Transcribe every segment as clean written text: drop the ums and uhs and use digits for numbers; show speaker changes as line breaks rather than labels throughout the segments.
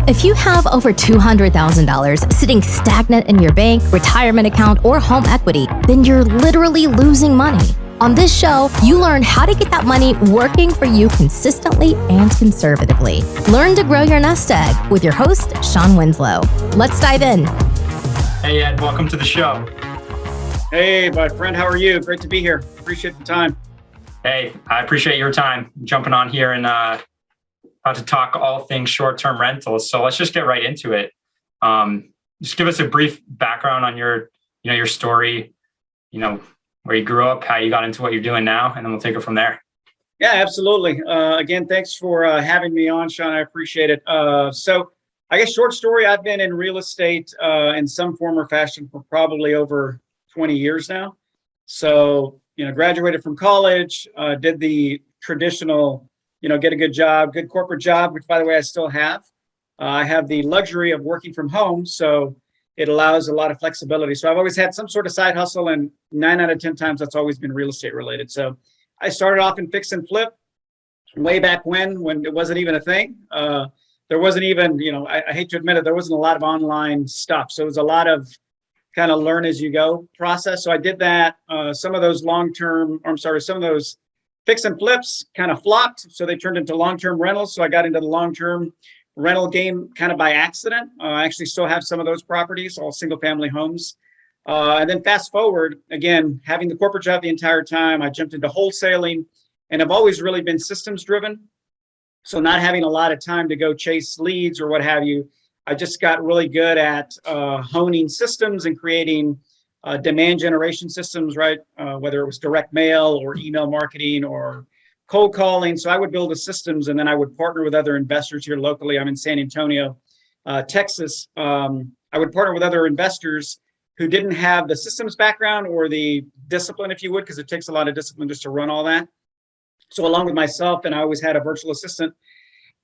If you have over $200,000 sitting stagnant in your bank, retirement account, or home equity, then you're literally losing money. On this show, you learn how to get that money working for you consistently and conservatively. Learn to grow your nest egg with your host, Sean Winslow. Let's dive in.
Hey, Ed, welcome to the show.
Hey, my friend, how are you? Great to be here. Appreciate the time.
Hey, I appreciate your time jumping on here and about to talk all things short-term rentals. So let's just get right into it. Just give us a brief background on your story, where you grew up, how you got into what you're doing now, and then we'll take it from there.
Yeah, absolutely. Again, thanks for having me on, Sean. I appreciate it. So I guess short story, I've been in real estate in some form or fashion for probably over 20 years now. So, graduated from college, did the traditional, get a good job, good corporate job, which, by the way, I still have. I have the luxury of working from home, so it allows a lot of flexibility. So I've always had some sort of side hustle, and 9 out of 10 times that's always been real estate related. So I started off in fix and flip way back when it wasn't even a thing. There wasn't even, I hate to admit it, there wasn't a lot of online stuff. So it was a lot of kind of learn as you go process. So I did that. Some of those fix and flips kind of flopped. So they turned into long-term rentals. So I got into the long-term rental game kind of by accident. I actually still have some of those properties, all single family homes. And then fast forward, again, having the corporate job the entire time, I jumped into wholesaling, and I've always really been systems driven. So not having a lot of time to go chase leads or what have you, I just got really good at honing systems and creating demand generation systems, right? Whether it was direct mail or email marketing or cold calling. So I would build the systems, and then I would partner with other investors here locally. I'm in San Antonio, Texas. I would partner with other investors who didn't have the systems background or the discipline, if you would, because it takes a lot of discipline just to run all that. So along with myself, and I always had a virtual assistant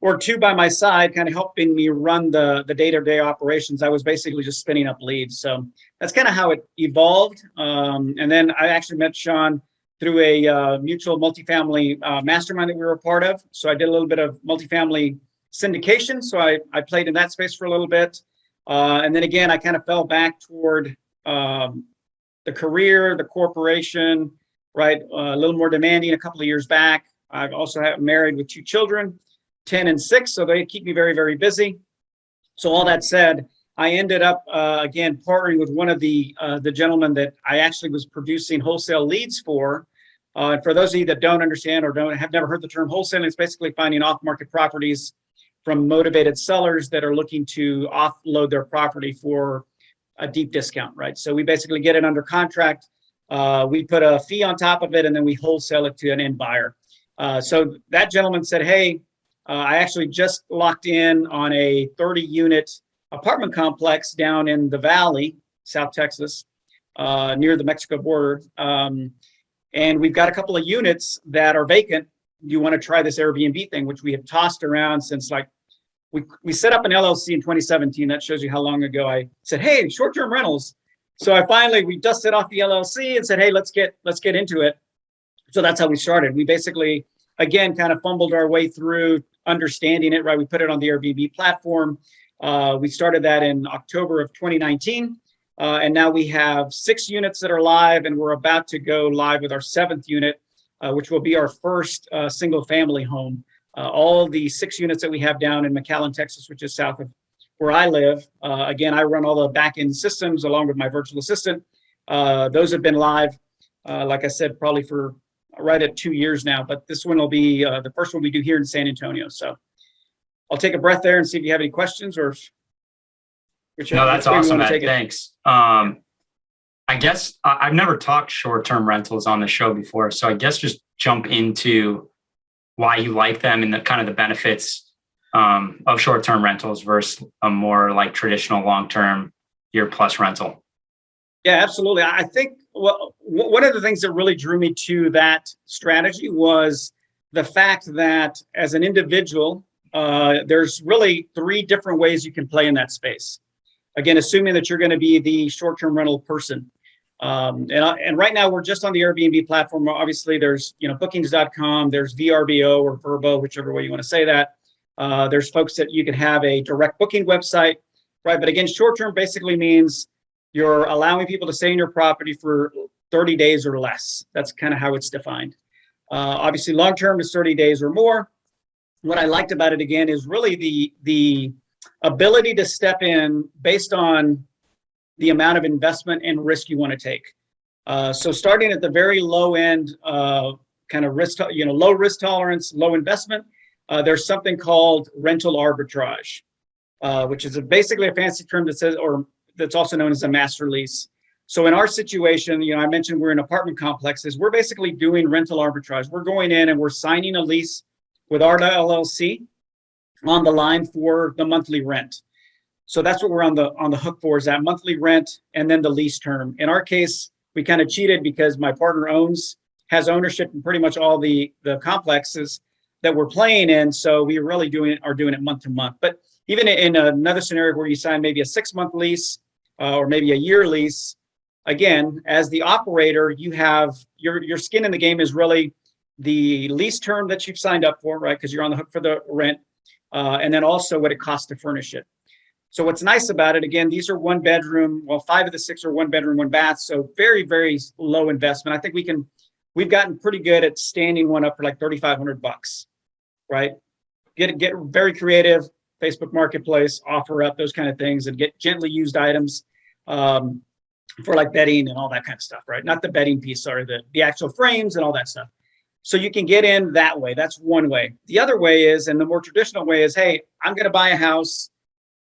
or two by my side, kind of helping me run the day-to-day operations. I was basically just spinning up leads. So that's kind of how it evolved. And then I actually met Sean through a mutual multifamily mastermind that we were a part of. So I did a little bit of multifamily syndication. So I played in that space for a little bit. And then again, I kind of fell back toward the career, the corporation, right? A little more demanding a couple of years back. I've also married with 2 children, 10 and 6. So they keep me very, very busy. So all that said, I ended up, again, partnering with one of the gentlemen that I actually was producing wholesale leads for. For those of you that don't understand or have never heard the term wholesaling, it's basically finding off-market properties from motivated sellers that are looking to offload their property for a deep discount, right? So we basically get it under contract. We put a fee on top of it, and then we wholesale it to an end buyer. So that gentleman said, hey, I actually just locked in on a 30-unit apartment complex down in the Valley, South Texas, near the Mexico border. And we've got a couple of units that are vacant. Do you want to try this Airbnb thing, which we have tossed around since we set up an LLC in 2017. That shows you how long ago I said, hey, short-term rentals. So we dusted off the LLC and said, hey, let's get into it. So that's how we started. We basically, again, kind of fumbled our way through understanding it, right? We put it on the Airbnb platform. We started that in October of 2019. And now we have 6 units that are live, and we're about to go live with our 7th unit, which will be our first single family home. All the 6 units that we have down in McAllen, Texas, which is south of where I live. Again, I run all the back end systems along with my virtual assistant. Those have been live, like I said, probably for right at 2 years now, but this one will be the first one we do here in San Antonio. So I'll take a breath there and see if you have any questions or.
No, that's awesome, Ed. Thanks. I guess I've never talked short-term rentals on the show before, so I guess just jump into why you like them and the kind of the benefits of short-term rentals versus a more like traditional long-term year-plus rental.
Yeah, absolutely. I think one of the things that really drew me to that strategy was the fact that as an individual, there's really 3 different ways you can play in that space. Again, assuming that you're going to be the short-term rental person. And right now we're just on the Airbnb platform. Obviously there's, bookings.com, there's VRBO or Verbo, whichever way you want to say that. There's folks that you can have a direct booking website, right? But again, short-term basically means you're allowing people to stay in your property for 30 days or less. That's kind of how it's defined. Obviously, long-term is 30 days or more. What I liked about it, again, is really the ability to step in based on the amount of investment and risk you want to take. So starting at the very low end, kind of risk, low risk tolerance, low investment, there's something called rental arbitrage, which is basically a fancy term that says, or that's also known as a master lease. So in our situation, I mentioned we're in apartment complexes. We're basically doing rental arbitrage. We're going in and we're signing a lease with ARDA LLC on the line for the monthly rent. So that's what we're on the hook for, is that monthly rent and then the lease term. In our case, we kind of cheated because my partner has ownership in pretty much all the complexes that we're playing in. So we really are doing it month to month. But even in another scenario where you sign maybe a 6-month lease or maybe a year lease, again, as the operator, you have your skin in the game is really the lease term that you've signed up for, right? Because you're on the hook for the rent, and then also what it costs to furnish it. So what's nice about it, again, these are 1 bedroom. Well, 5 of the 6 are 1 bedroom, 1 bath. So very, very low investment. I think we've gotten pretty good at standing one up for like $3,500, right? Get very creative, Facebook Marketplace, offer up those kind of things, and get gently used items for like bedding and all that kind of stuff, right? Not the bedding piece, sorry, the actual frames and all that stuff. So you can get in that way. That's one way. The other way is, and the more traditional way is, hey, I'm going to buy a house.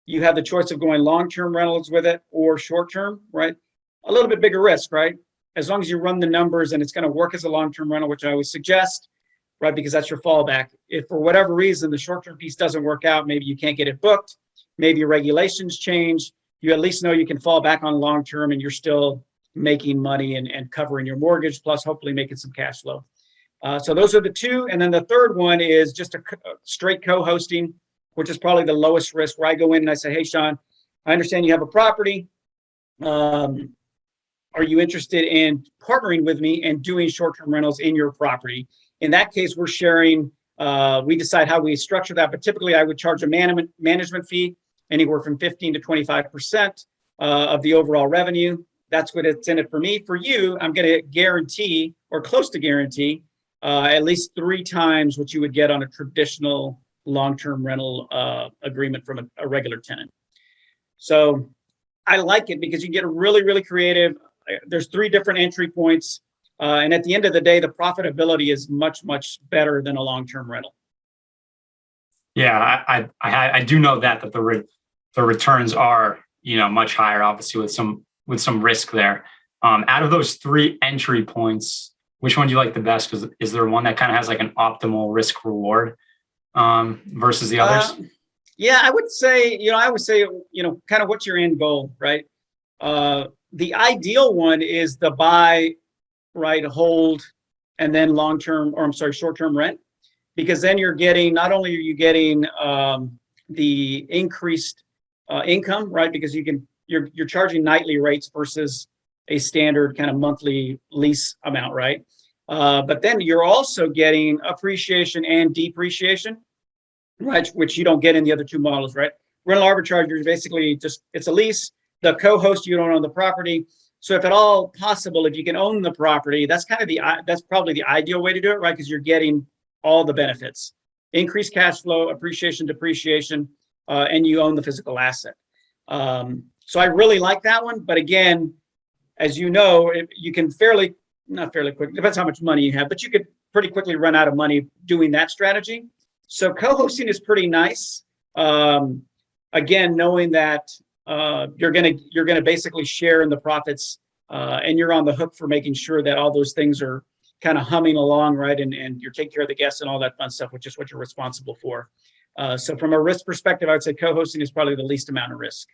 You have the choice of going long-term rentals with it or short-term, right? A little bit bigger risk, right? As long as you run the numbers and it's going to work as a long-term rental, which I always suggest, right? Because that's your fallback. If for whatever reason the short-term piece doesn't work out, maybe you can't get it booked, maybe your regulations change, you at least know you can fall back on long-term and you're still making money and covering your mortgage, plus hopefully making some cash flow. So those are the two. And then the third one is just a straight co-hosting, which is probably the lowest risk, where I go in and I say, hey, Sean, I understand you have a property. Are you interested in partnering with me and doing short-term rentals in your property? In that case, we're sharing, we decide how we structure that, but typically I would charge a management fee, anywhere from 15 to 25% of the overall revenue. That's what it's in it for me. For you, I'm going to guarantee, or close to guarantee, at least 3 times what you would get on a traditional long-term rental agreement from a regular tenant. So I like it because you get really, really creative. There's 3 different entry points. And at the end of the day, the profitability is much, much better than a long-term rental.
Yeah, I do know that the returns are, much higher, obviously with some risk there. Out of those 3 entry points, which one do you like the best? Because is there one that kind of has like an optimal risk reward versus the others?
Yeah, I would say, kind of what's your end goal, right? The ideal one is the buy, right, hold, and then short-term rent, because then you're getting, not only are you getting the increased income, right? Because you're charging nightly rates versus a standard kind of monthly lease amount, right? But then you're also getting appreciation and depreciation, right? Which you don't get in the other 2 models, right? Rental arbitrage is basically just, it's a lease. The co-host, you don't own the property. So if at all possible, if you can own the property, that's probably the ideal way to do it, right? Because you're getting all the benefits: increased cash flow, appreciation, depreciation, and you own the physical asset. So I really like that one. But again, as you know, you can not fairly quick, depends how much money you have, but you could pretty quickly run out of money doing that strategy. So co-hosting is pretty nice. Again, knowing that you're gonna basically share in the profits, and you're on the hook for making sure that all those things are kind of humming along, right? And you're taking care of the guests and all that fun stuff, which is what you're responsible for. So from a risk perspective, I would say co-hosting is probably the least amount of risk.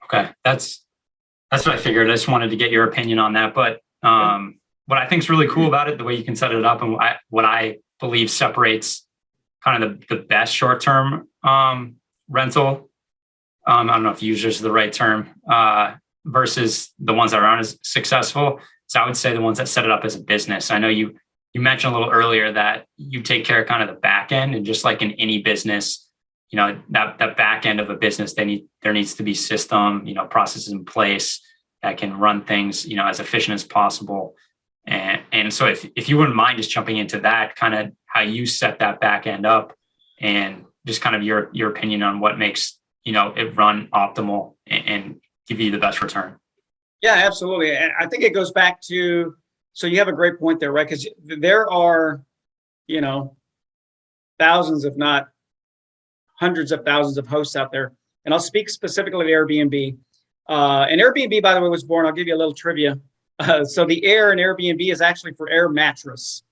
Okay, that's what I figured. I just wanted to get your opinion on that. But what I think is really cool about it, the way you can set it up, and what I believe separates kind of the best short-term rental, I don't know if users is the right term, versus the ones that aren't as successful. So I would say the ones that set it up as a business. I know you you mentioned a little earlier that you take care of kind of the back end, and just like in any business, that back end of a business, there needs to be system, processes in place that can run things, as efficient as possible. And so if you wouldn't mind just jumping into that, kind of how you set that back end up, and just kind of your opinion on what makes, it run optimal and give you the best return.
Yeah, absolutely. And I think it goes back to, so you have a great point there, right? Because there are, thousands, if not hundreds of thousands of hosts out there. And I'll speak specifically to Airbnb. And Airbnb, by the way, was born, I'll give you a little trivia. So the Air in Airbnb is actually for air mattress.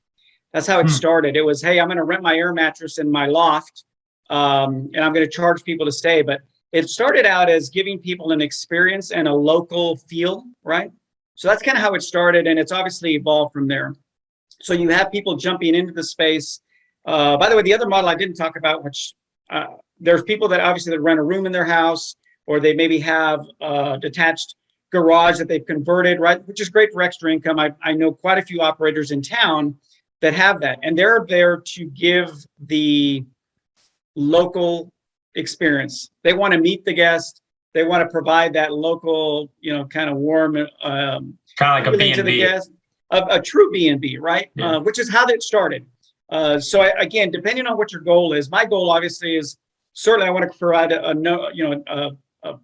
That's how it started. It was, hey, I'm going to rent my air mattress in my loft, and I'm going to charge people to stay. But it started out as giving people an experience and a local feel, right? So that's kind of how it started, and it's obviously evolved from there. So you have people jumping into the space. By the way, the other model I didn't talk about, which there's people that obviously that rent a room in their house, or they maybe have a detached garage that they've converted, right? Which is great for extra income. I know quite a few operators in town that have that, and they're there to give the local experience. They want to meet the guest. They want to provide that local, kind of warm,
kind of like a B&B.
To the guest, a true B&B, right?
Yeah.
Which is how that started. So again, depending on what your goal is, my goal obviously is certainly I want to provide a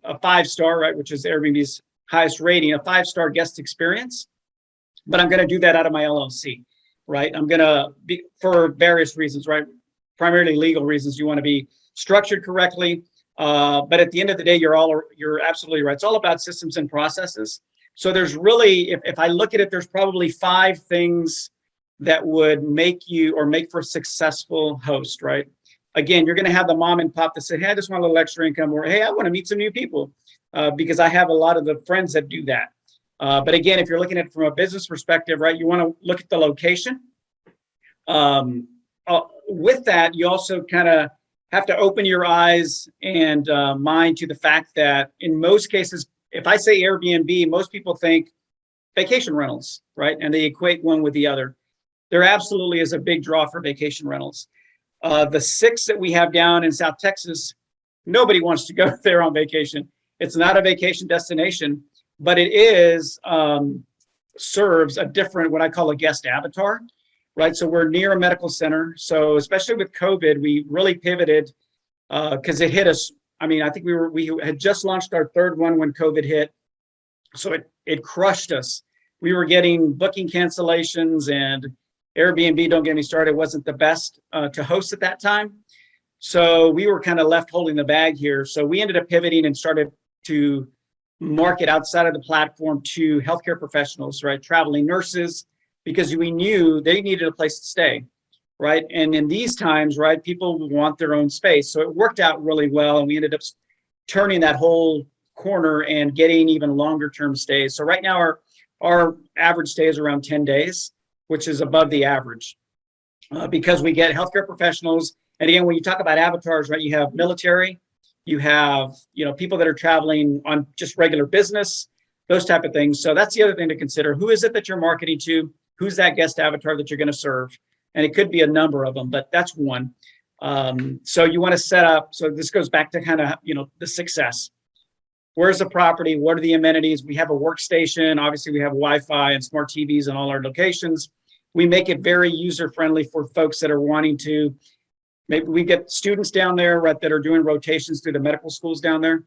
5-star, right, which is Airbnb's highest rating, a 5-star guest experience. But I'm going to do that out of my LLC, right? I'm going to be, for various reasons, right? Primarily legal reasons. You want to be structured correctly. But at the end of the day, you're absolutely right. It's all about systems and processes. So there's really, if I look at it, there's probably 5 things that would make for a successful host, right? Again, you're going to have the mom and pop that say, hey, I just want a little extra income, or hey, I want to meet some new people, because I have a lot of the friends that do that. But again, if you're looking at it from a business perspective, right, you want to look at the location. With that, you also kind of have to open your eyes and mind to the fact that in most cases, if I say Airbnb, most people think vacation rentals, right? And they equate one with the other. There absolutely is a big draw for vacation rentals. The 6 that we have down in South Texas, nobody wants to go there on vacation. It's not a vacation destination, but it is serves a different, what I call a guest avatar, right? So we're near a medical center. So especially with COVID, we really pivoted because it hit us. I mean, I think we had just launched our 3rd one when COVID hit. So it crushed us. We were getting booking cancellations, and Airbnb, don't get me started, wasn't the best to host at that time. So we were kind of left holding the bag here. So we ended up pivoting and started to market outside of the platform to healthcare professionals, right? Traveling nurses, because we knew they needed a place to stay, right? And in these times, right, people want their own space. So it worked out really well, and we ended up turning that whole corner and getting even longer term stays. So right now our average stay is around 10 days, which is above the average because we get healthcare professionals. And again, when you talk about avatars, right, you have military, you have, people that are traveling on just regular business, those type of things. So that's the other thing to consider. Who is it that you're marketing to? Who's that guest avatar that you're going to serve? And it could be a number of them, but that's one. So you want to set up, so this goes back to kind of, the success. Where's the property? What are the amenities? We have a workstation. Obviously, we have Wi-Fi and smart TVs in all our locations. We make it very user-friendly for folks that are wanting to. Maybe we get students down there, right, that are doing rotations through the medical schools down there.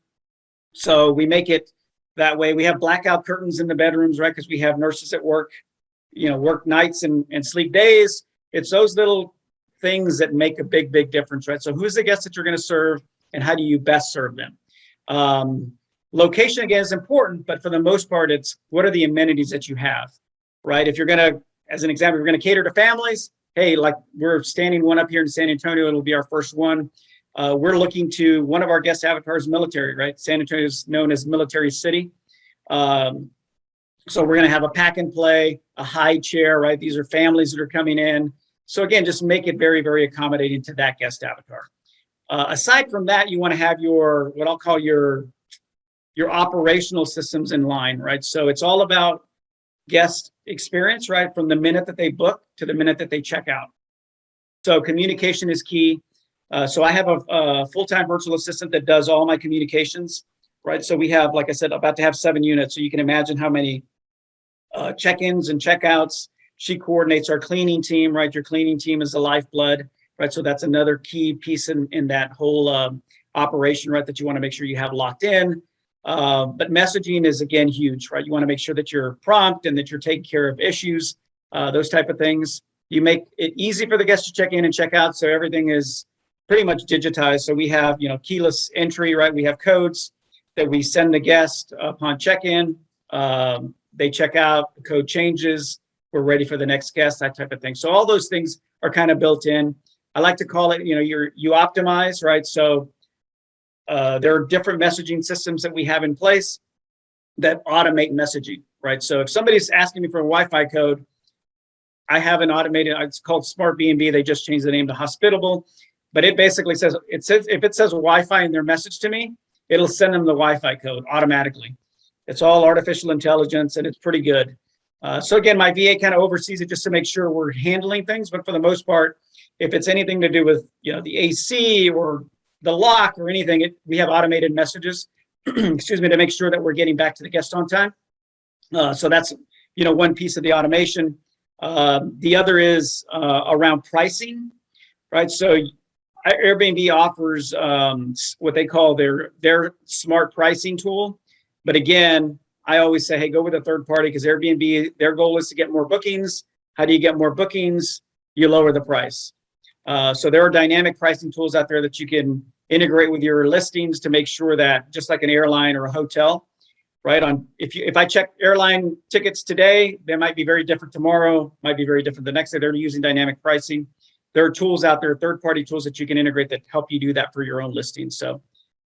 So we make it that way. We have blackout curtains in the bedrooms, right, because we have nurses at work, work nights and sleep days. It's those little things that make a big, big difference, right? So who's the guest that you're going to serve, and how do you best serve them? Location, again, is important, but for the most part, it's what are the amenities that you have, right? If you're going to, as an example, you're going to cater to families, hey, like we're standing one up here in San Antonio, it'll be our first one. We're looking to, one of our guest avatars, military, right? San Antonio is known as Military City. So we're going to have a pack and play, a high chair, right? These are families that are coming in. So again, just make it very, very accommodating to that guest avatar. Aside from that, you want to have your, what I'll call your operational systems in line, right? So it's all about guest experience, right? From the minute that they book to the minute that they check out. So communication is key. So I have a full-time virtual assistant that does all my communications, right? So we have, like I said, about to have 7 units. So you can imagine how many check-ins and check-outs. She coordinates our cleaning team, right? Your cleaning team is the lifeblood, right? So that's another key piece in that whole operation, right? That you want to make sure you have locked in. But messaging is, again, huge, right? You want to make sure that you're prompt and that you're taking care of issues, those type of things. You make it easy for the guests to check in and check out. So everything is pretty much digitized. So we have, keyless entry, right? We have codes that we send the guest upon check-in. They check out, the code changes. We're ready for the next guest, that type of thing. So all those things are kind of built in. I like to call it, you optimize, right? So there are different messaging systems that we have in place that automate messaging, right? So if somebody's asking me for a Wi-Fi code, I have an automated, it's called Smart B&B. They just changed the name to Hospitable, but it basically says, if it says Wi-Fi in their message to me, it'll send them the Wi-Fi code automatically. It's all artificial intelligence and it's pretty good. So again, my VA kind of oversees it just to make sure we're handling things. But for the most part, if it's anything to do with, the AC or the lock or anything, we have automated messages, excuse me, to make sure that we're getting back to the guest on time. So that's, one piece of the automation. The other is around pricing, right? So Airbnb offers what they call their smart pricing tool. But again, I always say, hey, go with a third party because Airbnb, their goal is to get more bookings. How do you get more bookings? You lower the price. So there are dynamic pricing tools out there that you can integrate with your listings to make sure that, just like an airline or a hotel, right? If I check airline tickets today, they might be very different tomorrow, might be very different the next day. They're using dynamic pricing. There are tools out there, third-party tools that you can integrate that help you do that for your own listings. So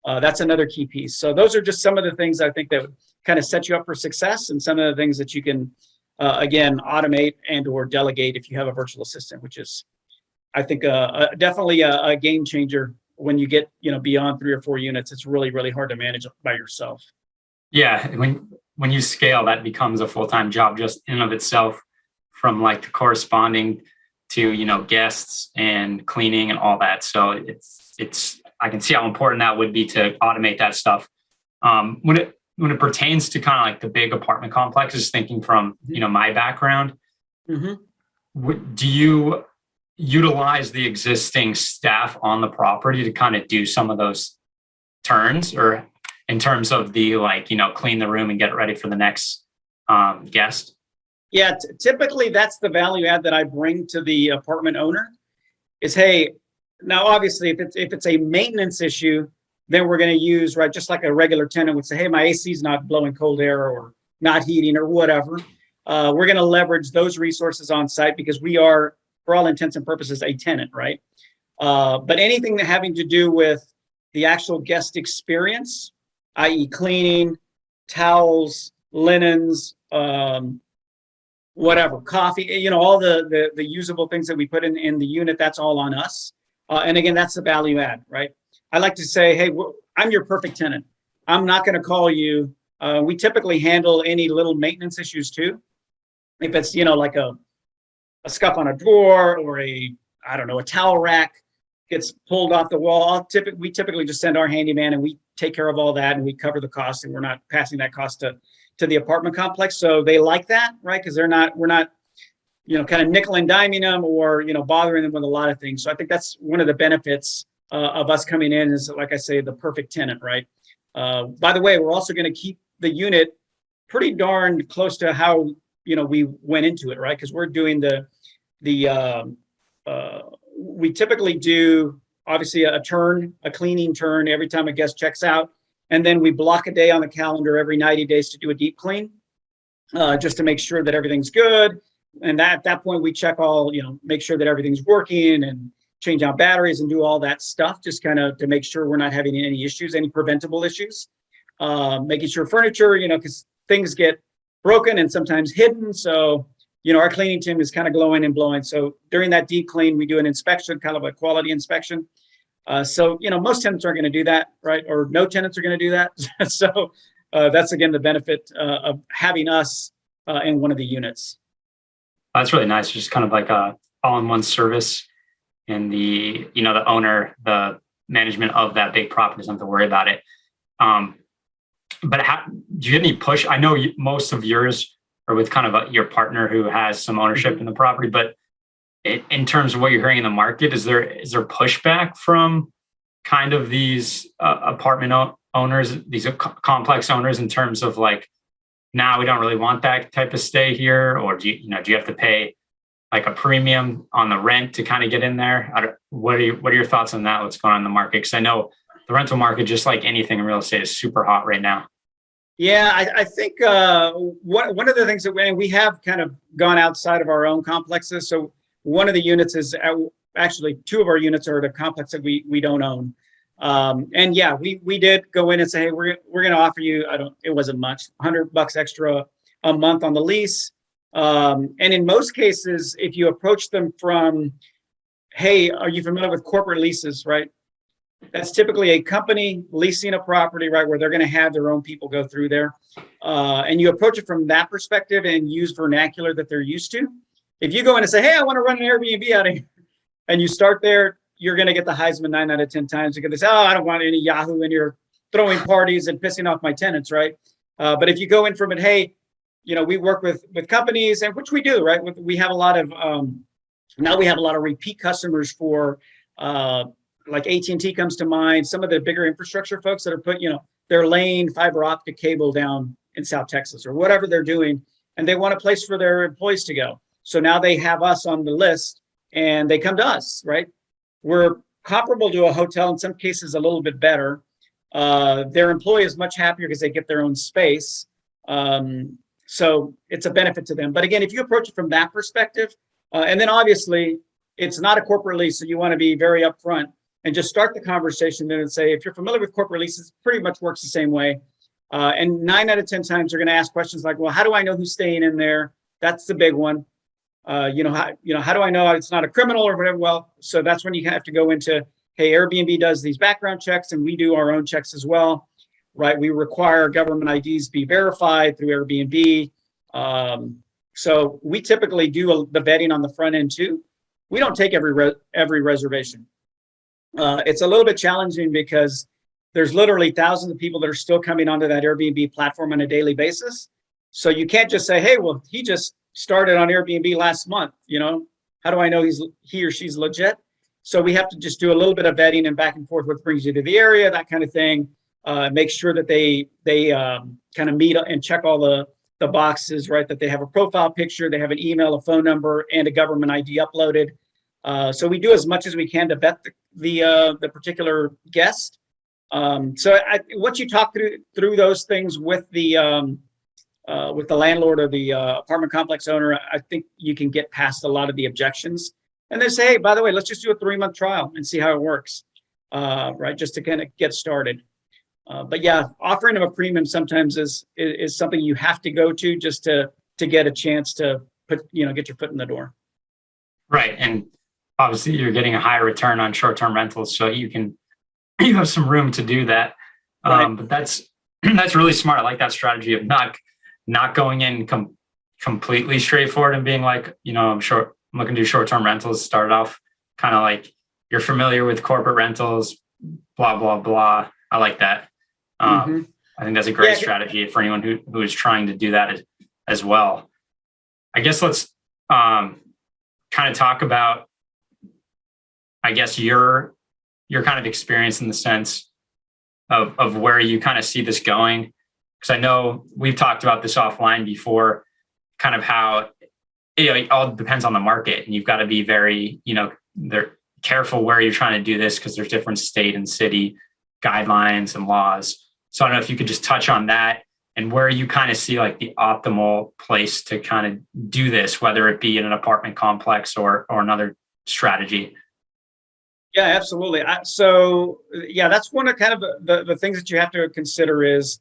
that's another key piece. So those are just some of the things I think that would kind of set you up for success, and some of the things that you can, again, automate and or delegate if you have a virtual assistant, which is, I think, definitely a game changer. When you get, beyond 3 or 4 units, it's really, really hard to manage by yourself.
Yeah, when you scale, that becomes a full-time job just in and of itself, from like the corresponding to, guests and cleaning and all that. So it's I can see how important that would be to automate that stuff. When it pertains to kind of like the big apartment complexes, thinking from, my background, do you utilize the existing staff on the property to kind of do some of those turns, or in terms of the clean the room and get it ready for the next guest?
Yeah, typically that's the value add that I bring to the apartment owner is, hey, now obviously if it's a maintenance issue, then we're going to use, right, just like a regular tenant would say, hey, my AC is not blowing cold air or not heating or whatever. We're going to leverage those resources on site because we are, for all intents and purposes, a tenant, right? But anything that having to do with the actual guest experience, i.e. cleaning, towels, linens, whatever, coffee, all the usable things that we put in the unit, that's all on us. And again, that's the value add, right? I like to say, hey, I'm your perfect tenant. I'm not going to call you. We typically handle any little maintenance issues too. If it's, like a scuff on a drawer or a towel rack gets pulled off the wall, we typically just send our handyman and we take care of all that and we cover the cost, and we're not passing that cost to the apartment complex. So they like that, right? Because we're not, kind of nickel and diming them or, bothering them with a lot of things. So I think that's one of the benefits of us coming in is, like I say, the perfect tenant, right? By the way, we're also going to keep the unit pretty darn close to how, we went into it, right? Because we're doing we typically do obviously a cleaning turn every time a guest checks out. And then we block a day on the calendar every 90 days to do a deep clean, just to make sure that everything's good. And at that point, we check all, make sure that everything's working and change out batteries and do all that stuff, just kind of to make sure we're not having any issues, any preventable issues. Making sure furniture, because things get broken and sometimes hidden. So, our cleaning team is kind of glowing and blowing. So during that deep clean, we do an inspection, kind of a quality inspection. So, most tenants aren't going to do that, right? Or no tenants are going to do that. So that's, again, the benefit of having us in one of the units.
That's really nice. Just kind of like a all-in-one service, and the owner, the management of that big property doesn't have to worry about it. But do you get any push? I know most of yours are with kind of your partner who has some ownership in the property, but in terms of what you're hearing in the market, is there pushback from kind of these apartment owners, these complex owners, in terms of like, now we don't really want that type of stay here, or do you have to pay like a premium on the rent to kind of get in there? What are your thoughts on that? What's going on in the market? Because I know the rental market, just like anything in real estate, is super hot right now.
Yeah, I think one of the things that we have kind of gone outside of our own complexes. So one of the units is actually, two of our units are at a complex that we don't own. And yeah, we did go in and say, hey, we're going to offer you, it wasn't much, $100 extra a month on the lease. And in most cases, if you approach them from, hey, are you familiar with corporate leases, right? That's typically a company leasing a property, right, where they're going to have their own people go through there. And you approach it from that perspective and use vernacular that they're used to. If you go in and say, hey, I want to run an Airbnb out of here, and you start there, you're going to get the Heisman 9 out of 10 times. You're going to say, oh, I don't want any Yahoo in here throwing parties and pissing off my tenants, right? But if you go in from it, hey, we work with companies, and which we do, right? We have a lot of, now we have a lot of repeat customers for, like AT&T comes to mind, some of the bigger infrastructure folks that are they're laying fiber optic cable down in South Texas or whatever they're doing, and they want a place for their employees to go. So now they have us on the list and they come to us, right? We're comparable to a hotel, in some cases a little bit better. Their employee is much happier because they get their own space. So it's a benefit to them. But again, if you approach it from that perspective, and then obviously it's not a corporate lease, so you want to be very upfront and just start the conversation then and say, if you're familiar with corporate leases, it pretty much works the same way. And 9 out of 10 times they're going to ask questions like, well, how do I know who's staying in there? That's the big one. How do I know it's not a criminal or whatever? Well, so that's when you have to go into, hey, Airbnb does these background checks and we do our own checks as well, right? We require government IDs be verified through Airbnb. So we typically do the vetting on the front end too. We don't take every reservation. It's a little bit challenging because there's literally thousands of people that are still coming onto that Airbnb platform on a daily basis. So you can't just say, hey, well, he just started on Airbnb last month. How do I know he or she's legit? So we have to just do a little bit of vetting and back and forth, what brings you to the area, that kind of thing. Make sure that they kind of meet and check all the boxes, right? That they have a profile picture, they have an email, a phone number, and a government ID uploaded. So we do as much as we can to vet the particular guest. So once you talk through those things with the landlord or the apartment complex owner, I think you can get past a lot of the objections. And they say, hey, by the way, let's just do a 3-month trial and see how it works, right? Just to kind of get started. But yeah, offering them a premium sometimes is something you have to go to just to get a chance to get your foot in the door.
Right, and obviously you're getting a higher return on short-term rentals, so you have some room to do that.
Right.
But that's really smart. I like that strategy of not going in completely straightforward and being like, I'm looking to do short-term rentals. Start off kind of like you're familiar with corporate rentals, blah blah blah. I like that. I think that's a great strategy for anyone who is trying to do that as well. I guess let's kind of talk about, I guess, your kind of experience in the sense of where you kind of see this going. Because I know we've talked about this offline before, kind of how it all depends on the market, and you've got to be very, they're careful where you're trying to do this because there's different state and city guidelines and laws. So I don't know if you could just touch on that and where you kind of see like the optimal place to kind of do this, whether it be in an apartment complex or another strategy.
Yeah, absolutely. So yeah, that's one of kind of the things that you have to consider is,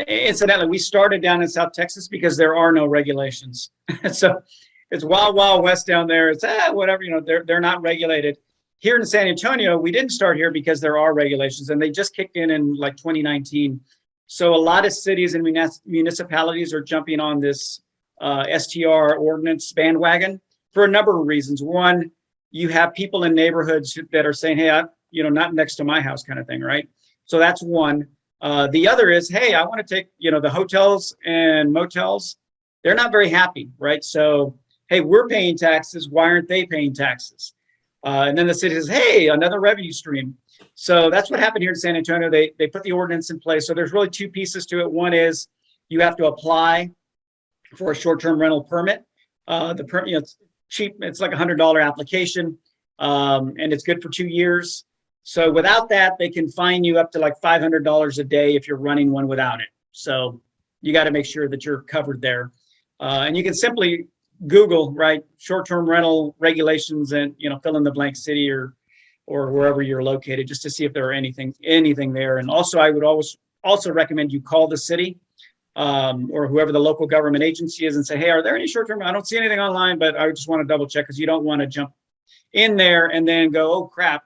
incidentally, we started down in South Texas because there are no regulations. So it's wild, wild west down there. It's whatever, they're not regulated. Here in San Antonio, we didn't start here because there are regulations, and they just kicked in like 2019. So a lot of cities and municipalities are jumping on this STR ordinance bandwagon for a number of reasons. One, you have people in neighborhoods that are saying, hey, not next to my house kind of thing, right? So that's one. The other is, hey, I want to take, the hotels and motels, they're not very happy, right? So, hey, we're paying taxes. Why aren't they paying taxes? And then the city says, hey, another revenue stream. So that's what happened here in San Antonio. They put the ordinance in place. So there's really two pieces to it. One is you have to apply for a short-term rental permit. The permit, it's cheap. It's like $100 application, and it's good for 2 years. So without that, they can fine you up to like $500 a day if you're running one without it. So you got to make sure that you're covered there. And you can simply Google, right, short-term rental regulations and, fill in the blank city or wherever you're located just to see if there are anything there. And also, I would also recommend you call the city or whoever the local government agency is and say, hey, are there any short-term? I don't see anything online, but I just want to double check because you don't want to jump in there and then go, oh, crap,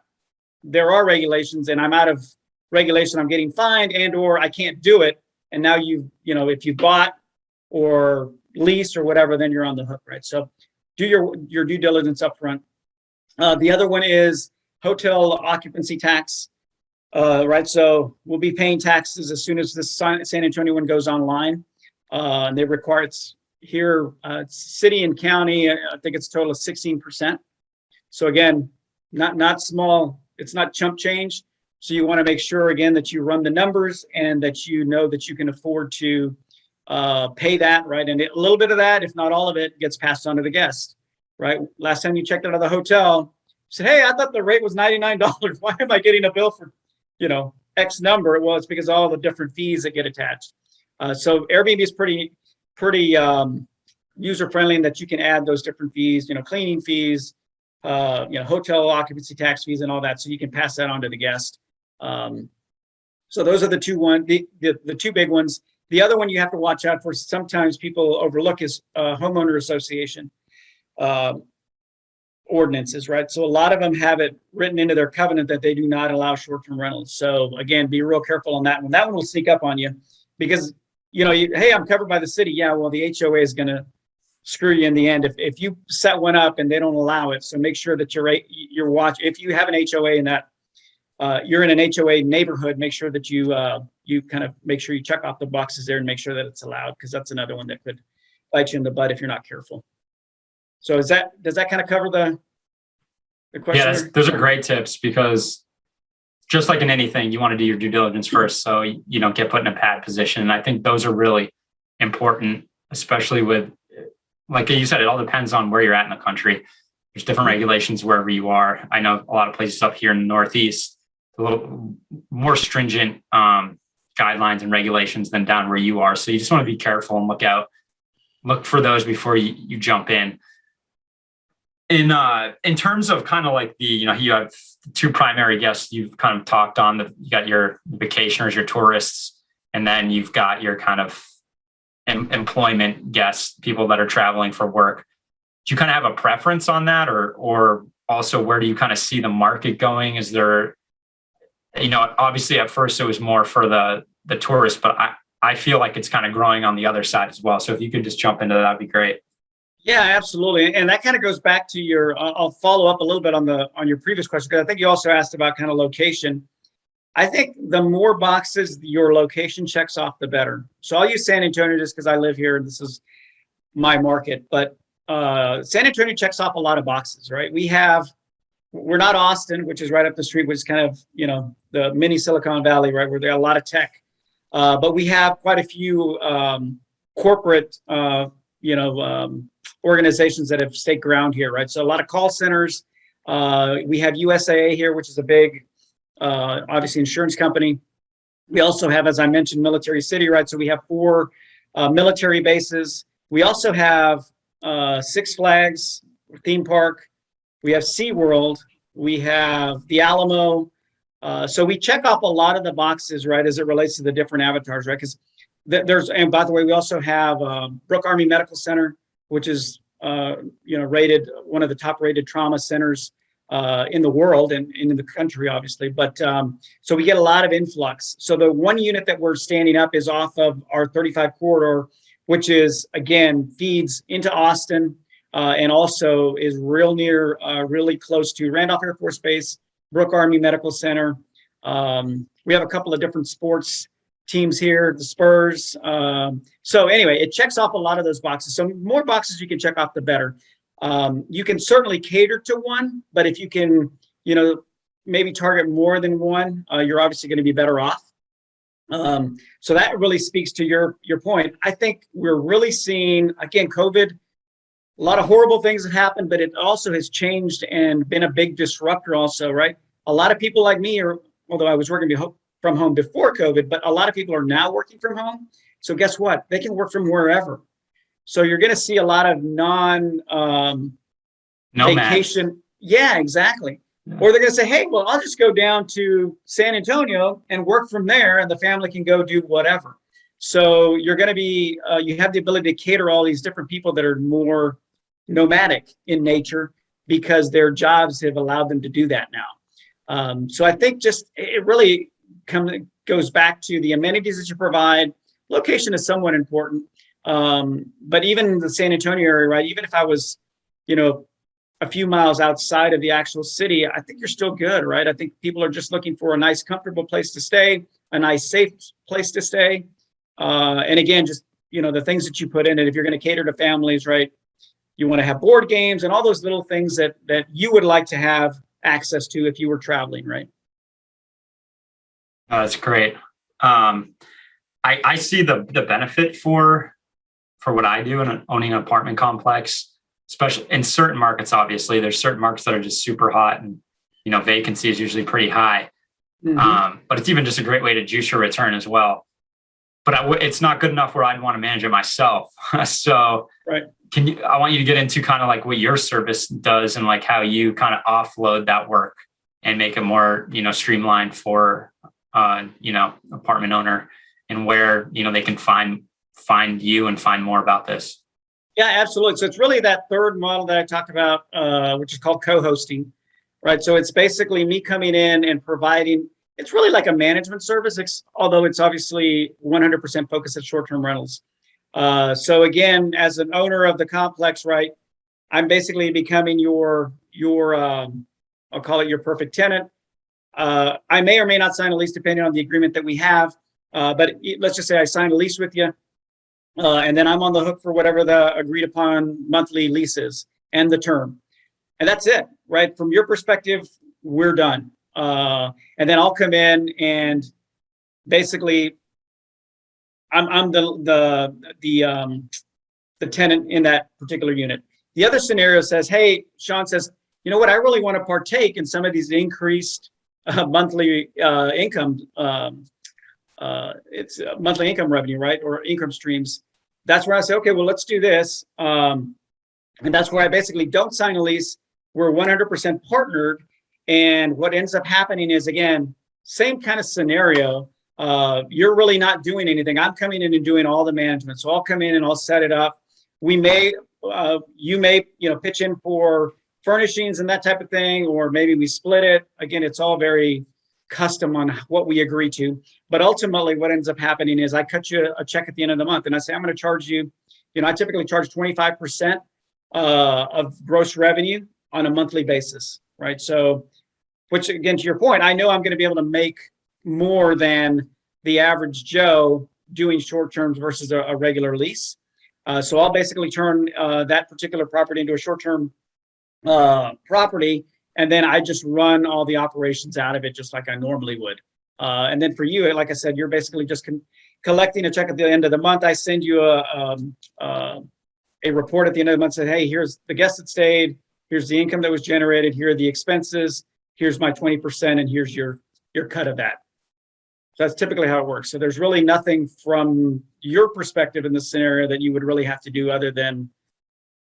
there are regulations and I'm out of regulation. I'm getting fined and or I can't do it. And now if you bought or leased or whatever, then you're on the hook, right? So do your due diligence up front. The other one is hotel occupancy tax, right? So we'll be paying taxes as soon as the San Antonio one goes online. They require it's here, city and county, I think it's a total of 16%. So again, not small, it's not chump change. So you want to make sure again that you run the numbers and that you know that you can afford to pay that, right? And a little bit of that, if not all of it, gets passed on to the guest, right? Last time you checked out of the hotel, you said, hey, I thought the rate was $99. Why am I getting a bill for, X number? Well, it's because of all the different fees that get attached. So Airbnb is pretty user-friendly in that you can add those different fees, cleaning fees, hotel occupancy tax fees and all that. So you can pass that on to the guest. So those are the two big ones. The other one you have to watch out for, sometimes people overlook, is homeowner association ordinances, right? So a lot of them have it written into their covenant that they do not allow short-term rentals. So again, be real careful on that one. That one will sneak up on you because, hey, I'm covered by the city. Yeah, well, the HOA is going to screw you in the end if you set one up and they don't allow it. So make sure that you're watching. If you have an HOA in that you're in an HOA neighborhood, make sure that you kind of make sure you check off the boxes there and make sure that it's allowed, because that's another one that could bite you in the butt if you're not careful. So does that kind of cover the question?
Yeah, those are great tips, because just like in anything, you want to do your due diligence first so you don't get put in a bad position. And I think those are really important, especially with, like you said, it all depends on where you're at in the country. There's different regulations wherever you are. I know a lot of places up here in the Northeast, a little more stringent guidelines and regulations than down where you are. So you just want to be careful and look for those before you jump in. In terms of kind of like you have two primary guests you've kind of talked on. You got your vacationers, your tourists, and then you've got your kind of employment guests, people that are traveling for work. Do you kind of have a preference on that, or also where do you kind of see the market going? Is there, obviously at first it was more for the tourists, but I feel like it's kind of growing on the other side as well. So if you could just jump into that, that'd be great.
Yeah, absolutely. And that kind of goes back to I'll follow up a little bit on your previous question, because I think you also asked about kind of location. I think the more boxes your location checks off, the better. So I'll use San Antonio just because I live here and this is my market, but San Antonio checks off a lot of boxes, right? We're not Austin, which is right up the street, which is kind of, the mini Silicon Valley, right? Where there are a lot of tech. But we have quite a few corporate, organizations that have staked ground here, right? So a lot of call centers. We have USAA here, which is a big, obviously insurance company. We also have, as I mentioned, Military City, right? So we have 4 military bases. We also have Six Flags theme park. We have SeaWorld. We have the Alamo. So we check off a lot of the boxes, right, as it relates to the different avatars, right? Because and by the way, we also have Brooke Army Medical Center, which is, rated one of the top rated trauma centers in the world and in the country, obviously. But so we get a lot of influx. So the one unit that we're standing up is off of our 35 corridor, which is, again, feeds into Austin, and also is real near, really close to Randolph Air Force Base, Brooke Army Medical Center. We have a couple of different sports teams here, the Spurs. So anyway, it checks off a lot of those boxes. So more boxes you can check off, the better. You can certainly cater to one, but if you can, maybe target more than one, you're obviously going to be better off. So that really speaks to your point. I think we're really seeing, again, COVID, a lot of horrible things have happened, but it also has changed and been a big disruptor also, right? A lot of people like me although I was working from home before COVID, but a lot of people are now working from home. So guess what? They can work from wherever. So you're going to see a lot of vacation. Yeah, exactly. Yeah. Or they're going to say, hey, well, I'll just go down to San Antonio and work from there, and the family can go do whatever. So you're going to be, you have the ability to cater all these different people that are more nomadic in nature because their jobs have allowed them to do that now. So I think it really goes back to the amenities that you provide. Location is somewhat important. But even the San Antonio area, right? Even if I was, a few miles outside of the actual city, I think you're still good, right? I think people are just looking for a nice, comfortable place to stay, a nice, safe place to stay. And again, just, the things that you put in it, if you're going to cater to families, right? You want to have board games and all those little things that you would like to have access to if you were traveling, right?
That's great. I see the benefit for what I do in owning an apartment complex, especially in certain markets. Obviously, there's certain markets that are just super hot, and vacancy is usually pretty high. Mm-hmm. But it's even just a great way to juice your return as well. But it's not good enough where I'd want to manage it myself. So, right. I want you to get into kind of like what your service does and like how you kind of offload that work and make it more, streamlined for, apartment owner, and where, they can find you and find more about this.
Yeah, absolutely. So it's really that third model that I talked about, which is called co-hosting, right? So it's basically me coming in and providing, it's really like a management service, although it's obviously 100% focused at short-term rentals. So again, as an owner of the complex, right, I'm basically becoming your I'll call it your perfect tenant. I may or may not sign a lease depending on the agreement that we have. But let's just say I signed a lease with you, and then I'm on the hook for whatever the agreed upon monthly lease is and the term. And that's it, right? From your perspective, we're done. And then I'll come in and basically I'm the tenant in that particular unit. The other scenario says, hey, Sean says, you know what, I really want to partake in some of these increased monthly income. It's monthly income revenue, right? Or income streams. That's where I say, okay, well, let's do this. And that's where I basically don't sign a lease. We're 100% partnered. And what ends up happening is, again, same kind of scenario. You're really not doing anything. I'm coming in and doing all the management. So I'll come in and I'll set it up. You may, pitch in for furnishings and that type of thing, or maybe we split it. Again, it's all very custom on what we agree to. But ultimately, what ends up happening is I cut you a check at the end of the month, and I say, I'm going to charge you, I typically charge 25% of gross revenue on a monthly basis, right? So, which again, to your point, I know I'm going to be able to make more than the average Joe doing short terms versus a regular lease. So I'll basically turn that particular property into a short-term property, and then I just run all the operations out of it just like I normally would. And then for you, like I said, you're basically just collecting a check at the end of the month. I send you a report at the end of the month, say, hey, here's the guests that stayed, here's the income that was generated, here are the expenses, here's my 20%, and here's your cut of that. So that's typically how it works. So there's really nothing from your perspective in this scenario that you would really have to do other than,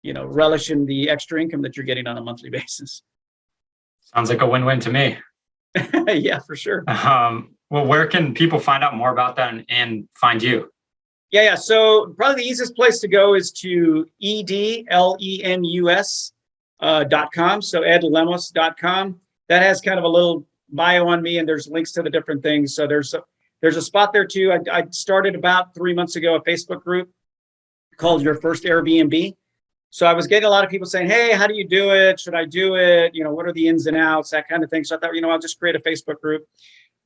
relish in the extra income that you're getting on a monthly basis.
Sounds like a win-win to me.
Yeah, for sure.
Well, where can people find out more about that and find you?
Yeah. So probably the easiest place to go is to edlemus.com. So edlemus.com. That has kind of a little bio on me, and there's links to the different things. So there's a spot there too. I started about 3 months ago a Facebook group. called Your First Airbnb. So I was getting a lot of people saying, hey, how do you do it? Should I do it? What are the ins and outs, that kind of thing. So I thought, I'll just create a Facebook group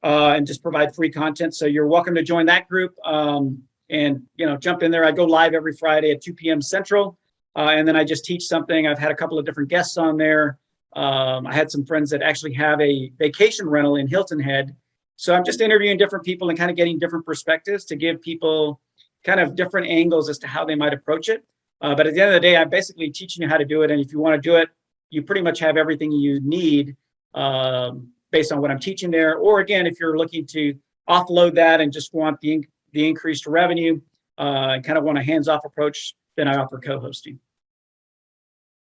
and just provide free content. So you're welcome to join that group and jump in there. I go live every Friday at 2 p.m. Central. And then I just teach something. I've had a couple of different guests on there. I had some friends that actually have a vacation rental in Hilton Head. So I'm just interviewing different people and kind of getting different perspectives to give people kind of different angles as to how they might approach it. But at the end of the day, I'm basically teaching you how to do it. And if you want to do it, you pretty much have everything you need based on what I'm teaching there. Or again, if you're looking to offload that and just want the increased revenue and kind of want a hands-off approach, then I offer co-hosting.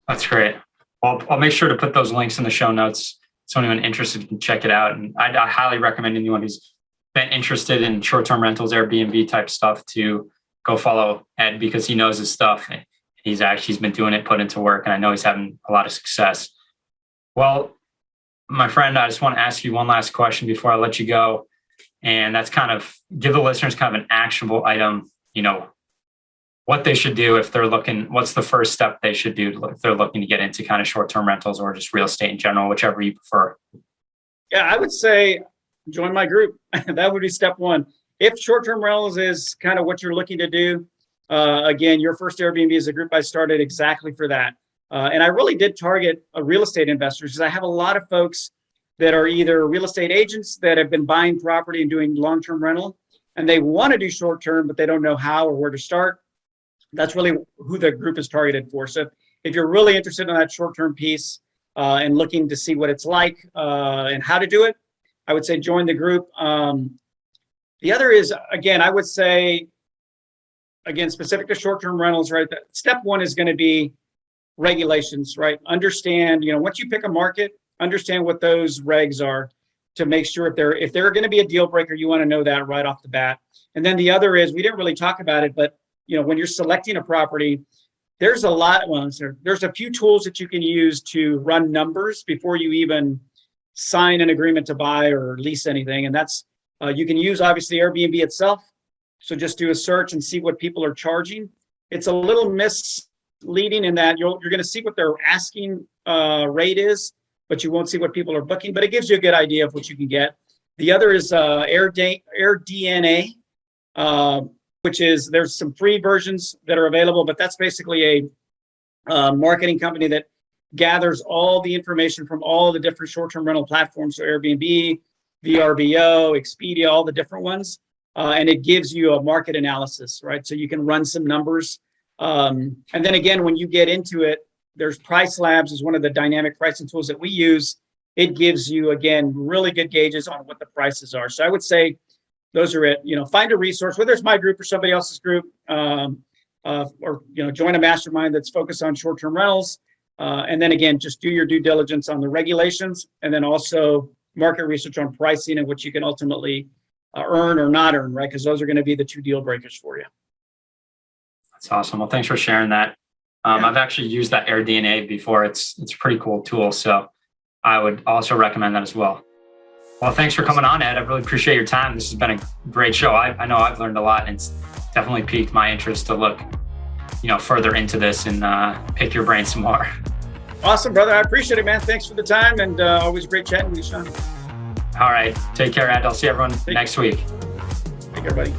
That's great. I'll make sure to put those links in the show notes so anyone interested can check it out. And I highly recommend anyone who's been interested in short-term rentals, Airbnb type stuff to go follow Ed, because he knows his stuff. He's been doing it, put into work, and I know he's having a lot of success. Well, my friend, I just want to ask you one last question before I let you go. And that's kind of give the listeners kind of an actionable item, what they should do if they're looking, what's the first step they should do if they're looking to get into kind of short-term rentals or just real estate in general, whichever you prefer.
Yeah, I would say join my group. That would be step one. If short-term rentals is kind of what you're looking to do, again, Your First Airbnb is a group I started exactly for that. And I really did target real estate investors because I have a lot of folks that are either real estate agents that have been buying property and doing long-term rental, and they want to do short-term, but they don't know how or where to start. That's really who the group is targeted for. So if you're really interested in that short-term piece and looking to see what it's like and how to do it, I would say join the group. The other is, again, I would say, again, specific to short-term rentals, right? Step one is going to be regulations, right? Understand, once you pick a market, understand what those regs are to make sure if they're going to be a deal breaker, you want to know that right off the bat. And then the other is, we didn't really talk about it, but when you're selecting a property, there's there's a few tools that you can use to run numbers before you even sign an agreement to buy or lease anything. And that's, you can use obviously Airbnb itself. So just do a search and see what people are charging. It's a little misleading in that you're going to see what their asking rate is, but you won't see what people are booking, but it gives you a good idea of what you can get. The other is AirDNA, which is, there's some free versions that are available, but that's basically a marketing company that gathers all the information from all the different short-term rental platforms, so Airbnb, VRBO, Expedia, all the different ones, and it gives you a market analysis, right? So you can run some numbers. And then again, when you get into it, there's Price Labs is one of the dynamic pricing tools that we use. It gives you, again, really good gauges on what the prices are. So I would say those are it. Find a resource, whether it's my group or somebody else's group, or join a mastermind that's focused on short-term rentals. And then again, just do your due diligence on the regulations, and then also market research on pricing and what you can ultimately earn or not earn, right? Because those are going to be the two deal breakers for you.
That's awesome. Well, thanks for sharing that. I've actually used that AirDNA before. It's a pretty cool tool. So I would also recommend that as well. Well, thanks for coming on, Ed. I really appreciate your time. This has been a great show. I know I've learned a lot, and it's definitely piqued my interest to look, further into this and pick your brain some more.
Awesome, brother. I appreciate it, man. Thanks for the time, and always great chatting with you, Sean.
All right. Take care, Ed. I'll see everyone next week.
Take care, buddy.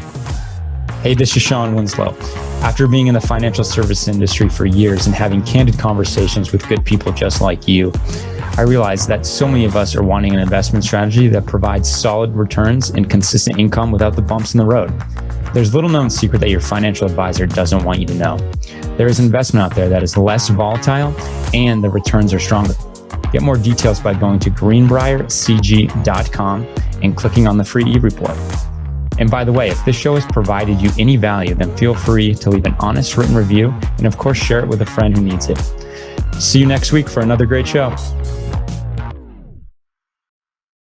Hey, this is Sean Winslow. After being in the financial service industry for years and having candid conversations with good people just like you, I realized that so many of us are wanting an investment strategy that provides solid returns and consistent income without the bumps in the road. There's little known secret that your financial advisor doesn't want you to know. There is an investment out there that is less volatile and the returns are stronger. Get more details by going to greenbriercg.com and clicking on the free e-report. And by the way, if this show has provided you any value, then feel free to leave an honest written review and of course share it with a friend who needs it. See you next week for another great show.